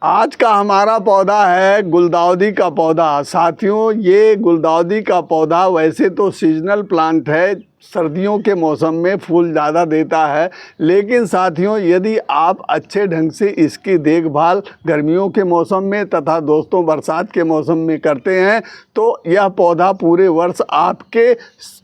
आज का हमारा पौधा है गुलदाउदी का पौधा। साथियों, ये गुलदाउदी का पौधा वैसे तो सीजनल प्लांट है, सर्दियों के मौसम में फूल ज़्यादा देता है, लेकिन साथियों यदि आप अच्छे ढंग से इसकी देखभाल गर्मियों के मौसम में तथा दोस्तों बरसात के मौसम में करते हैं तो यह पौधा पूरे वर्ष आपके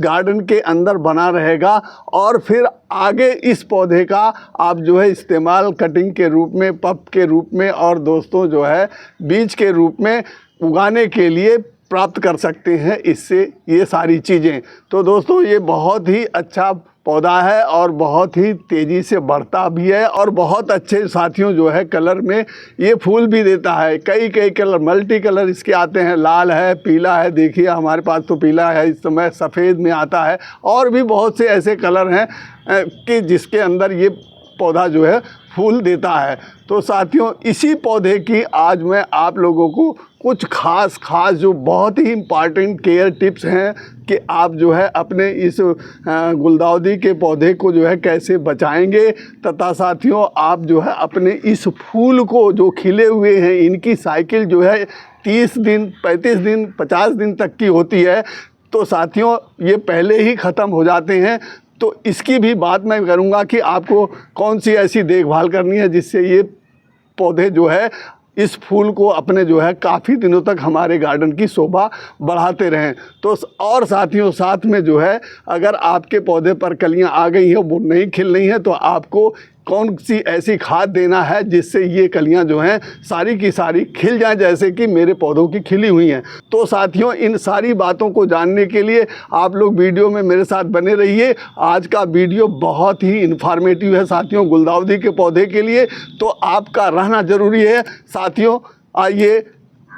गार्डन के अंदर बना रहेगा। और फिर आगे इस पौधे का आप जो है इस्तेमाल कटिंग के रूप में, पप के रूप में और दोस्तों जो है बीज के रूप में उगाने के लिए प्राप्त कर सकते हैं इससे ये सारी चीज़ें। तो दोस्तों ये बहुत ही अच्छा पौधा है और बहुत ही तेज़ी से बढ़ता भी है और बहुत अच्छे साथियों जो है कलर में ये फूल भी देता है। कई कलर, मल्टी कलर इसके आते हैं, लाल है, पीला है, देखिए हमारे पास तो पीला है, इस समय सफ़ेद में आता है और भी बहुत से ऐसे कलर हैं कि जिसके अंदर ये पौधा जो है फूल देता है। तो साथियों इसी पौधे की आज मैं आप लोगों को कुछ खास जो बहुत ही इम्पॉर्टेंट केयर टिप्स हैं कि आप जो है अपने इस गुलदाउदी के पौधे को जो है कैसे बचाएंगे तथा साथियों आप जो है अपने इस फूल को जो खिले हुए हैं इनकी साइकिल जो है 30 दिन, 35 दिन, 50 दिन तक की होती है। तो साथियों ये पहले ही ख़त्म हो जाते हैं। तो इसकी भी बात मैं करूंगा कि आपको कौन सी ऐसी देखभाल करनी है जिससे ये पौधे जो है इस फूल को अपने जो है काफ़ी दिनों तक हमारे गार्डन की शोभा बढ़ाते रहें। तो और साथियों साथ में जो है अगर आपके पौधे पर कलियां आ गई हैं, वो नहीं खिल रही हैं, तो आपको कौन सी ऐसी खाद देना है जिससे ये कलियां जो हैं सारी की सारी खिल जाएं जैसे कि मेरे पौधों की खिली हुई हैं। तो साथियों इन सारी बातों को जानने के लिए आप लोग वीडियो में मेरे साथ बने रहिए। आज का वीडियो बहुत ही इन्फॉर्मेटिव है साथियों गुलदाउदी के पौधे के लिए, तो आपका रहना ज़रूरी है। साथियों आइए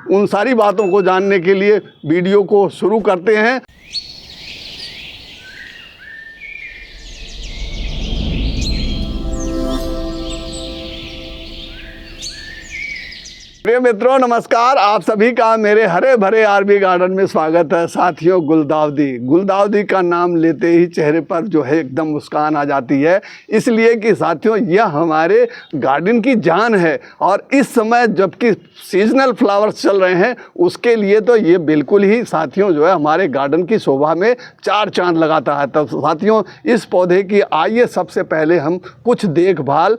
उन सारी बातों को जानने के लिए वीडियो को शुरू करते हैं। प्रिय मित्रों नमस्कार, आप सभी का मेरे हरे भरे आरबी गार्डन में स्वागत है। साथियों गुलदाउदी का नाम लेते ही चेहरे पर जो है एकदम मुस्कान आ जाती है, इसलिए कि साथियों यह हमारे गार्डन की जान है और इस समय जबकि सीजनल फ्लावर्स चल रहे हैं उसके लिए तो ये बिल्कुल ही साथियों जो है हमारे गार्डन की शोभा में चार चांद लगाता है। तो साथियों इस पौधे की आइए सबसे पहले हम कुछ देखभाल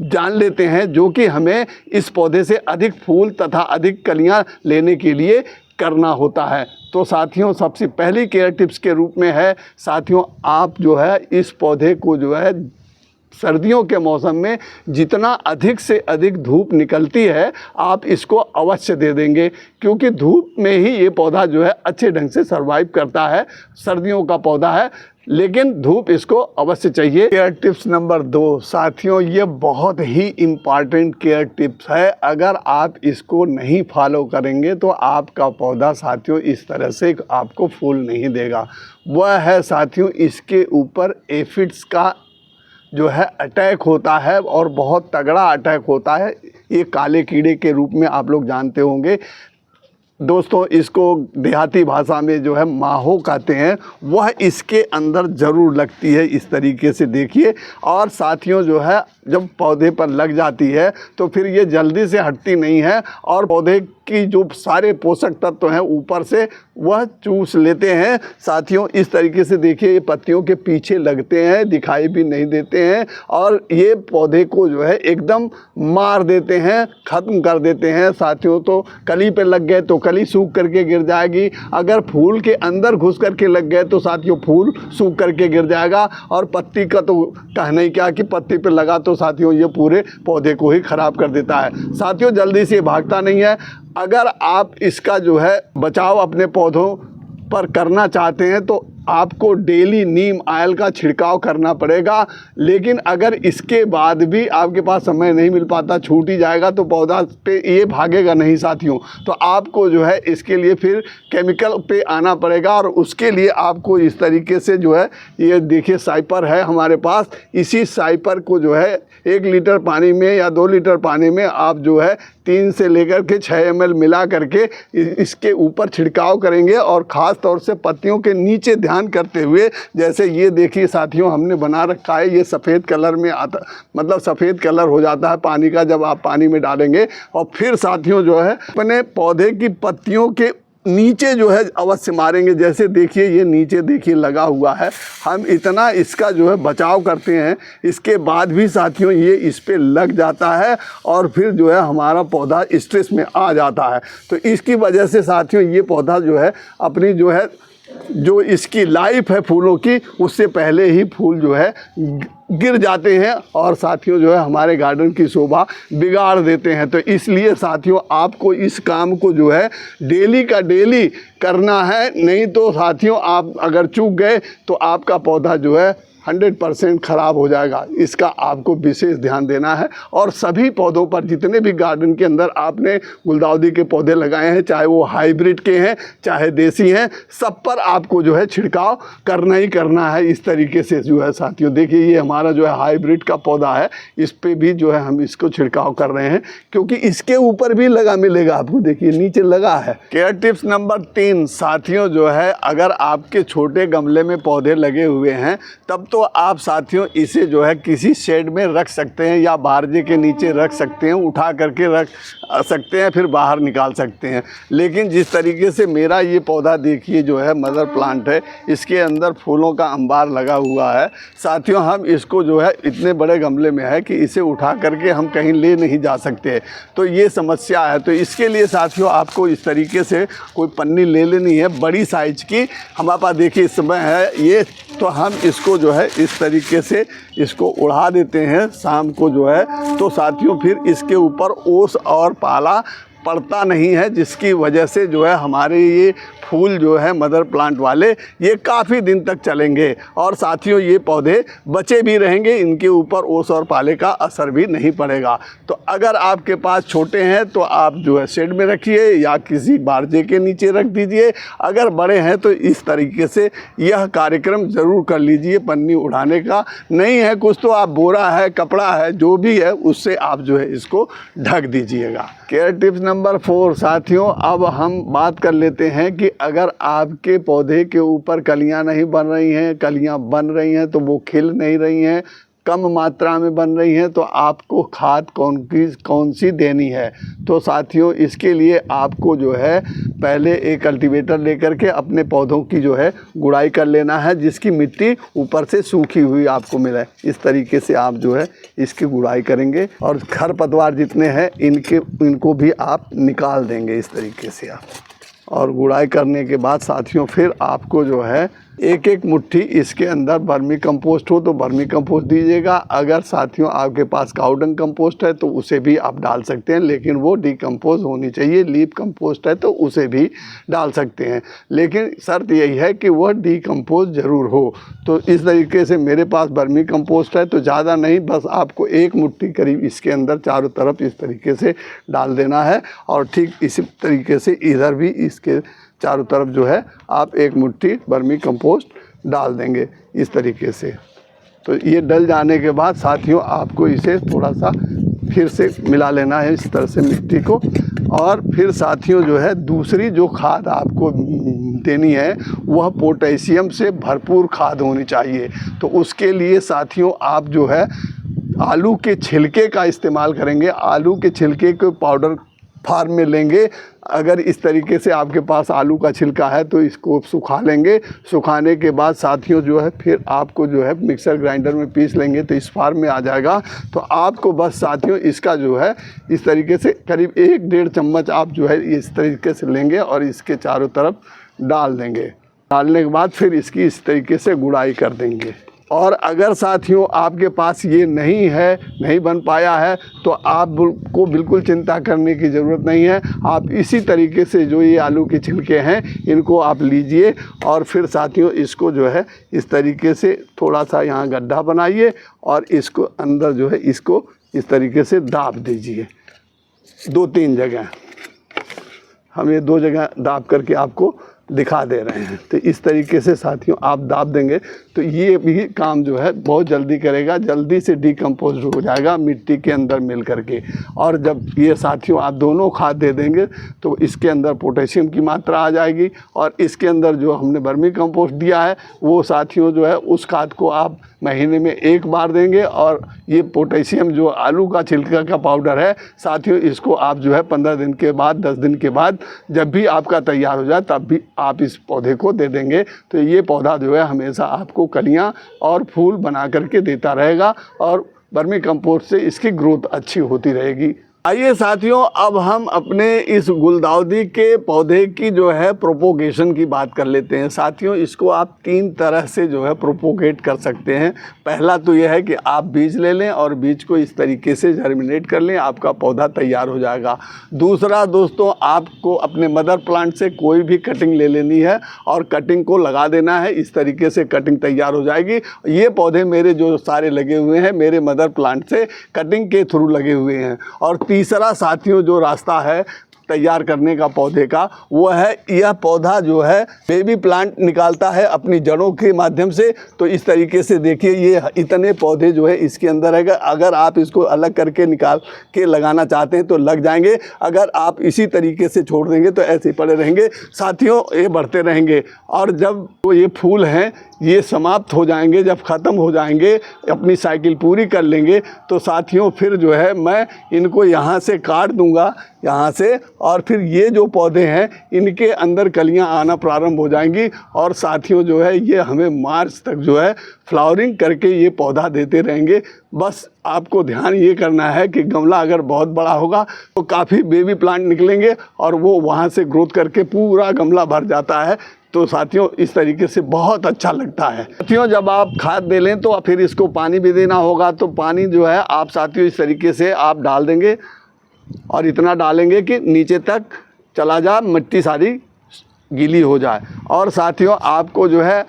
जान लेते हैं जो कि हमें इस पौधे से अधिक फूल तथा अधिक कलियां लेने के लिए करना होता है। तो साथियों सबसे पहली केयर टिप्स के रूप में है साथियों आप जो है इस पौधे को जो है सर्दियों के मौसम में जितना अधिक से अधिक धूप निकलती है आप इसको अवश्य दे देंगे, क्योंकि धूप में ही ये पौधा जो है अच्छे ढंग से सर्वाइव करता है। सर्दियों का पौधा है लेकिन धूप इसको अवश्य चाहिए। केयर टिप्स नंबर 2 साथियों ये बहुत ही इम्पॉर्टेंट केयर टिप्स है। अगर आप इसको नहीं फॉलो करेंगे तो आपका पौधा साथियों इस तरह से आपको फूल नहीं देगा। वह है साथियों इसके ऊपर एफिड्स का जो है अटैक होता है और बहुत तगड़ा अटैक होता है। ये काले कीड़े के रूप में आप लोग जानते होंगे दोस्तों, इसको देहाती भाषा में जो है माहो कहते हैं। वह इसके अंदर ज़रूर लगती है इस तरीके से देखिए। और साथियों जो है जब पौधे पर लग जाती है तो फिर ये जल्दी से हटती नहीं है और पौधे की जो सारे पोषक तत्व हैं ऊपर से वह चूस लेते हैं। साथियों इस तरीके से देखिए ये पत्तियों के पीछे लगते हैं, दिखाई भी नहीं देते हैं और ये पौधे को जो है एकदम मार देते हैं, ख़त्म कर देते हैं। साथियों तो कली पे लग गए तो कली सूख करके गिर जाएगी, अगर फूल के अंदर घुस करके लग गए तो साथियों फूल सूख करके गिर जाएगा और पत्ती का तो कहना ही क्या कि पत्ती पे लगा तो साथियों ये पूरे पौधे को ही ख़राब कर देता है। साथियों जल्दी से भागता नहीं है। अगर आप इसका जो है बचाव अपने पौधों पर करना चाहते हैं तो आपको डेली नीम ऑयल का छिड़काव करना पड़ेगा, लेकिन अगर इसके बाद भी आपके पास समय नहीं मिल पाता, छूट ही जाएगा तो पौधा पे ये भागेगा नहीं साथियों। तो आपको जो है इसके लिए फिर केमिकल पे आना पड़ेगा और उसके लिए आपको इस तरीके से जो है ये देखिए साइपर है हमारे पास, इसी साइपर को जो है 1 लीटर पानी में या 2 लीटर पानी में आप जो है 3 से लेकर के 6 ml मिला करके इसके ऊपर छिड़काव करेंगे और ख़ास तौर से पत्तियों के नीचे ध्यान ध्यान करते हुए, जैसे ये देखिए साथियों हमने बना रखा है, ये सफ़ेद कलर में आता, मतलब सफ़ेद कलर हो जाता है पानी का जब आप पानी में डालेंगे। और फिर साथियों जो है अपने पौधे की पत्तियों के नीचे जो है अवश्य मारेंगे। जैसे देखिए ये नीचे देखिए लगा हुआ है, हम इतना इसका जो है बचाव करते हैं, इसके बाद भी साथियों ये इस पे लग जाता है और फिर जो है हमारा पौधा स्ट्रेस में आ जाता है। तो इसकी वजह से साथियों ये पौधा जो है अपनी जो है जो इसकी लाइफ है फूलों की, उससे पहले ही फूल जो है गिर जाते हैं और साथियों जो है हमारे गार्डन की शोभा बिगाड़ देते हैं। तो इसलिए साथियों आपको इस काम को जो है डेली का डेली करना है, नहीं तो साथियों आप अगर चूक गए तो आपका पौधा जो है 100% ख़राब हो जाएगा। इसका आपको विशेष ध्यान देना है। और सभी पौधों पर, जितने भी गार्डन के अंदर आपने गुलदाउदी के पौधे लगाए हैं, चाहे वो हाइब्रिड के हैं चाहे देसी हैं, सब पर आपको जो है छिड़काव करना ही करना है। इस तरीके से जो है साथियों देखिए ये हमारा जो है हाइब्रिड का पौधा है, इस पर भी जो है हम इसको छिड़काव कर रहे हैं क्योंकि इसके ऊपर भी लगा मिलेगा आपको, देखिए नीचे लगा है। केयर टिप्स नंबर 3 साथियों जो है अगर आपके छोटे गमले में पौधे लगे हुए हैं तब तो आप साथियों इसे जो है किसी शेड में रख सकते हैं या बारजे के नीचे रख सकते हैं, उठा करके रख सकते हैं, फिर बाहर निकाल सकते हैं। लेकिन जिस तरीके से मेरा ये पौधा देखिए जो है मदर प्लांट है, इसके अंदर फूलों का अंबार लगा हुआ है साथियों, हम इसको जो है इतने बड़े गमले में है कि इसे उठा करके हम कहीं ले नहीं जा सकते, तो ये समस्या है। तो इसके लिए साथियों आपको इस तरीके से कोई पन्नी ले लेनी है बड़ी साइज की, हमारे पास देखिए इस समय है ये, तो हम इसको जो है इस तरीके से इसको उड़ा देते हैं शाम को जो है, तो साथियों फिर इसके ऊपर ओस और पाला पड़ता नहीं है, जिसकी वजह से जो है हमारे ये फूल जो है मदर प्लांट वाले ये काफ़ी दिन तक चलेंगे और साथियों ये पौधे बचे भी रहेंगे, इनके ऊपर ओस और पाले का असर भी नहीं पड़ेगा। तो अगर आपके पास छोटे हैं तो आप जो है शेड में रखिए या किसी बारजे के नीचे रख दीजिए, अगर बड़े हैं तो इस तरीके से यह कार्यक्रम ज़रूर कर लीजिए। पन्नी उड़ाने का नहीं है कुछ तो आप बोरा है, कपड़ा है, जो भी है उससे आप जो है इसको ढक दीजिएगा। केयर टिप्स नंबर 4 साथियों अब हम बात कर लेते हैं कि अगर आपके पौधे के ऊपर कलियां नहीं बन रही हैं, कलियां बन रही हैं तो वो खिल नहीं रही हैं, कम मात्रा में बन रही हैं, तो आपको खाद कौन सी देनी है। तो साथियों इसके लिए आपको जो है पहले एक कल्टीवेटर लेकर के अपने पौधों की जो है गुड़ाई कर लेना है, जिसकी मिट्टी ऊपर से सूखी हुई आपको मिले। इस तरीके से आप जो है इसकी गुड़ाई करेंगे और खरपतवार जितने हैं इनको भी आप निकाल देंगे इस तरीके से आप। और गुड़ाई करने के बाद साथियों फिर आपको जो है एक एक मुट्ठी इसके अंदर वर्मी कंपोस्ट हो तो वर्मी कंपोस्ट दीजिएगा। अगर साथियों आपके पास काउडंग कंपोस्ट है तो उसे भी आप डाल सकते हैं, लेकिन वो डिकम्पोज होनी चाहिए। लीफ कंपोस्ट है तो उसे भी डाल सकते हैं, लेकिन शर्त यही है कि वह डिकम्पोज ज़रूर हो। तो इस तरीके से मेरे पास वर्मी कंपोस्ट है तो ज़्यादा नहीं, बस आपको एक मुट्ठी करीब इसके अंदर चारों तरफ इस तरीके से डाल देना है। और ठीक इसी तरीके से इधर भी इसके चारों तरफ जो है आप एक मुट्ठी वर्मी कंपोस्ट डाल देंगे इस तरीके से। तो ये डल जाने के बाद साथियों आपको इसे थोड़ा सा फिर से मिला लेना है इस तरह से मिट्टी को। और फिर साथियों जो है दूसरी जो खाद आपको देनी है वह पोटेशियम से भरपूर खाद होनी चाहिए। तो उसके लिए साथियों आप जो है आलू के छिलके का इस्तेमाल करेंगे। आलू के छिलके को पाउडर फार्म में लेंगे। अगर इस तरीके से आपके पास आलू का छिलका है तो इसको सुखा लेंगे। सुखाने के बाद साथियों जो है फिर आपको जो है मिक्सर ग्राइंडर में पीस लेंगे तो इस फार्म में आ जाएगा। तो आपको बस साथियों इसका जो है इस तरीके से करीब 1-1.5 चम्मच आप जो है इस तरीके से लेंगे और इसके चारों तरफ डाल देंगे। डालने के बाद फिर इसकी इस तरीके से गुड़ाई कर देंगे। और अगर साथियों आपके पास ये नहीं बन पाया है तो आपको बिल्कुल चिंता करने की ज़रूरत नहीं है। आप इसी तरीके से जो ये आलू के छिलके हैं इनको आप लीजिए और फिर साथियों इसको जो है इस तरीके से थोड़ा सा यहाँ गड्ढा बनाइए और इसको अंदर जो है इसको इस तरीके से दाब दीजिए 2-3 जगह। हम ये 2 जगह दाब करके आपको दिखा दे रहे हैं। तो इस तरीके से साथियों आप दाब देंगे तो ये भी काम जो है बहुत जल्दी करेगा, जल्दी से डिकम्पोज हो जाएगा मिट्टी के अंदर मिल करके। और जब ये साथियों आप दोनों खाद दे देंगे तो इसके अंदर पोटेशियम की मात्रा आ जाएगी, और इसके अंदर जो हमने वर्मी कंपोस्ट दिया है वो साथियों जो है उस खाद को आप महीने में एक बार देंगे। और ये पोटेशियम जो आलू का छिलका का पाउडर है साथियों, इसको आप जो है 15 दिन के बाद 10 दिन के बाद जब भी आपका तैयार हो जाए तब भी आप इस पौधे को दे देंगे। तो ये पौधा जो है हमेशा आपको कलियां और फूल बना करके देता रहेगा, और वर्मी कंपोस्ट से इसकी ग्रोथ अच्छी होती रहेगी। आइए साथियों, अब हम अपने इस गुलदाउदी के पौधे की जो है प्रोपोगेशन की बात कर लेते हैं। साथियों, इसको आप 3 तरह से जो है प्रोपोगेट कर सकते हैं। पहला तो यह है कि आप बीज ले लें और बीज को इस तरीके से जर्मिनेट कर लें, आपका पौधा तैयार हो जाएगा। दूसरा दोस्तों, आपको अपने मदर प्लांट से कोई भी कटिंग ले लेनी है और कटिंग को लगा देना है, इस तरीके से कटिंग तैयार हो जाएगी। ये पौधे मेरे जो सारे लगे हुए हैं मेरे मदर प्लांट से कटिंग के थ्रू लगे हुए हैं। और तीसरा साथियों जो रास्ता है तैयार करने का पौधे का, वो है यह पौधा जो है बेबी प्लांट निकालता है अपनी जड़ों के माध्यम से। तो इस तरीके से देखिए ये इतने पौधे जो है इसके अंदर है। अगर आप इसको अलग करके निकाल के लगाना चाहते हैं तो लग जाएंगे, अगर आप इसी तरीके से छोड़ देंगे तो ऐसे ही पड़े रहेंगे। साथियों, ये बढ़ते रहेंगे और जब तो ये फूल हैं ये समाप्त हो जाएंगे, जब ख़त्म हो जाएंगे, अपनी साइकिल पूरी कर लेंगे, तो साथियों फिर जो है मैं इनको यहाँ से काट दूँगा यहाँ से, और फिर ये जो पौधे हैं इनके अंदर कलियाँ आना प्रारंभ हो जाएंगी। और साथियों जो है ये हमें मार्च तक जो है फ्लावरिंग करके ये पौधा देते रहेंगे। बस आपको ध्यान ये करना है कि गमला अगर बहुत बड़ा होगा तो काफ़ी बेबी प्लांट निकलेंगे और वो वहाँ से ग्रोथ करके पूरा गमला भर जाता है। तो साथियों इस तरीके से बहुत अच्छा लगता है। साथियों, जब आप खाद दे लें तो फिर इसको पानी भी देना होगा। तो पानी जो है आप साथियों इस तरीके से आप डाल देंगे, और इतना डालेंगे कि नीचे तक चला जाए, मिट्टी सारी गीली हो जाए। और साथियों आपको जो है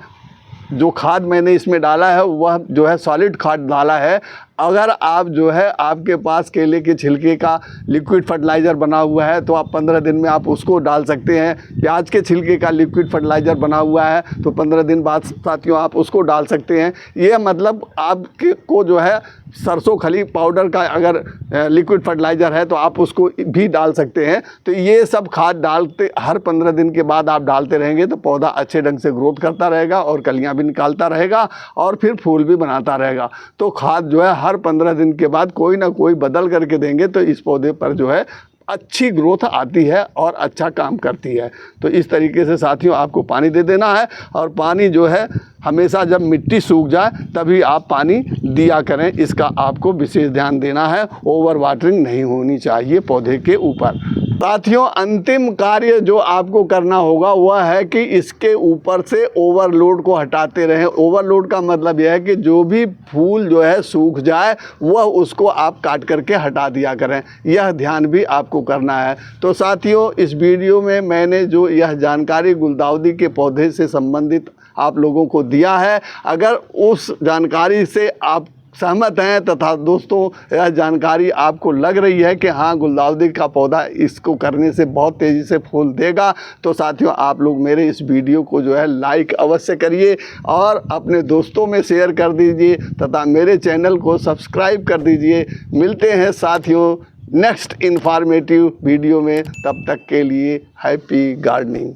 जो खाद मैंने इसमें डाला है वह जो है सॉलिड खाद डाला है। अगर आप जो है आपके पास केले के छिलके का लिक्विड फर्टिलाइज़र बना हुआ है तो आप 15 दिन में आप उसको डाल सकते हैं। प्याज के छिलके का लिक्विड फर्टिलाइज़र बना हुआ है तो 15 दिन बाद साथियों आप उसको डाल सकते हैं। ये मतलब आपके को जो है सरसों खली पाउडर का अगर लिक्विड फर्टिलाइज़र है तो आप उसको भी डाल सकते हैं। तो ये सब खाद डालते हर 15 दिन के बाद आप डालते रहेंगे तो पौधा अच्छे ढंग से ग्रोथ करता रहेगा और कलियाँ भी निकालता रहेगा और फिर फूल भी बनाता रहेगा। तो खाद जो है हर 15 दिन के बाद कोई ना कोई बदल करके देंगे तो इस पौधे पर जो है अच्छी ग्रोथ आती है और अच्छा काम करती है। तो इस तरीके से साथियों आपको पानी दे देना है, और पानी जो है हमेशा जब मिट्टी सूख जाए तभी आप पानी दिया करें, इसका आपको विशेष ध्यान देना है। ओवर वाटरिंग नहीं होनी चाहिए पौधे के ऊपर। साथियों अंतिम कार्य जो आपको करना होगा वह है कि इसके ऊपर से ओवरलोड को हटाते रहें। ओवरलोड का मतलब यह है कि जो भी फूल जो है सूख जाए वह उसको आप काट करके हटा दिया करें, यह ध्यान भी आपको करना है। तो साथियों इस वीडियो में मैंने जो यह जानकारी गुलदाउदी के पौधे से संबंधित आप लोगों को दिया है, अगर उस जानकारी से आप सहमत हैं तथा दोस्तों यह जानकारी आपको लग रही है कि हाँ गुलदाउदी का पौधा इसको करने से बहुत तेज़ी से फूल देगा, तो साथियों आप लोग मेरे इस वीडियो को जो है लाइक अवश्य करिए और अपने दोस्तों में शेयर कर दीजिए तथा मेरे चैनल को सब्सक्राइब कर दीजिए। मिलते हैं साथियों नेक्स्ट इन्फॉर्मेटिव वीडियो में, तब तक के लिए हैप्पी गार्डनिंग।